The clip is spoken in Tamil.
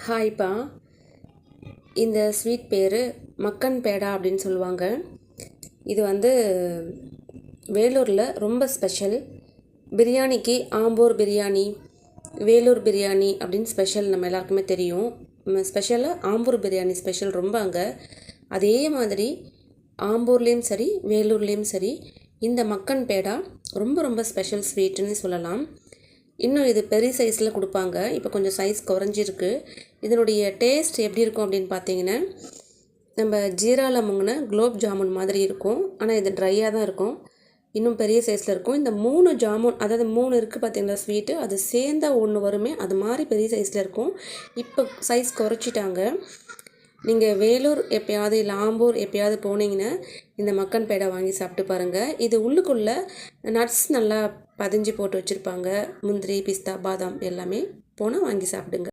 ஹாய்ப்பா. இந்த ஸ்வீட் பேர் மக்கன் பேடா அப்படின்னு சொல்லுவாங்க. இது வேலூரில் ரொம்ப ஸ்பெஷல். பிரியாணிக்கு ஆம்பூர் பிரியாணி, வேலூர் பிரியாணி அப்படின்னு ஸ்பெஷல் நம்ம எல்லாருக்குமே தெரியும். ஸ்பெஷலாக ஆம்பூர் பிரியாணி ஸ்பெஷல் ரொம்ப அங்கே. அதே மாதிரி ஆம்பூர்லேயும் சரி வேலூர்லேயும் சரி இந்த மக்கன் பேடா ரொம்ப ரொம்ப ஸ்பெஷல் ஸ்வீட்டுன்னு சொல்லலாம். இன்னும் இது பெரிய சைஸில் கொடுப்பாங்க. இப்போ கொஞ்சம் சைஸ் குறைஞ்சிருக்கு. இதனுடைய டேஸ்ட் எப்படி இருக்கும் அப்படின்னு பார்த்தீங்கன்னா, நம்ம ஜீராவில் முங்கின குலோப் ஜாமுன் மாதிரி இருக்கும். ஆனால் இது ட்ரையாக தான் இருக்கும். இன்னும் பெரிய சைஸில் இருக்கும். இந்த 3 ஜாமுன், அதாவது 3 இருக்குது பார்த்தீங்களா ஸ்வீட்டு, அது சேர்ந்தா ஒன்று வருமே, அது மாதிரி பெரிய சைஸில் இருக்கும். இப்போ சைஸ் குறைச்சிட்டாங்க. நீங்கள் வேலூர் எப்போயாவது இல்லை ஆம்பூர் எப்போயாவது போனீங்கன்னா இந்த மக்கன் பேடா வாங்கி சாப்பிட்டு பாருங்கள். இது உள்ளுக்குள்ளே நட்ஸ் நல்லா பதிஞ்சு போட்டு வச்சுருப்பாங்க. முந்திரி, பிஸ்தா, பாதாம் எல்லாமே. போனால் வாங்கி சாப்பிடுங்க.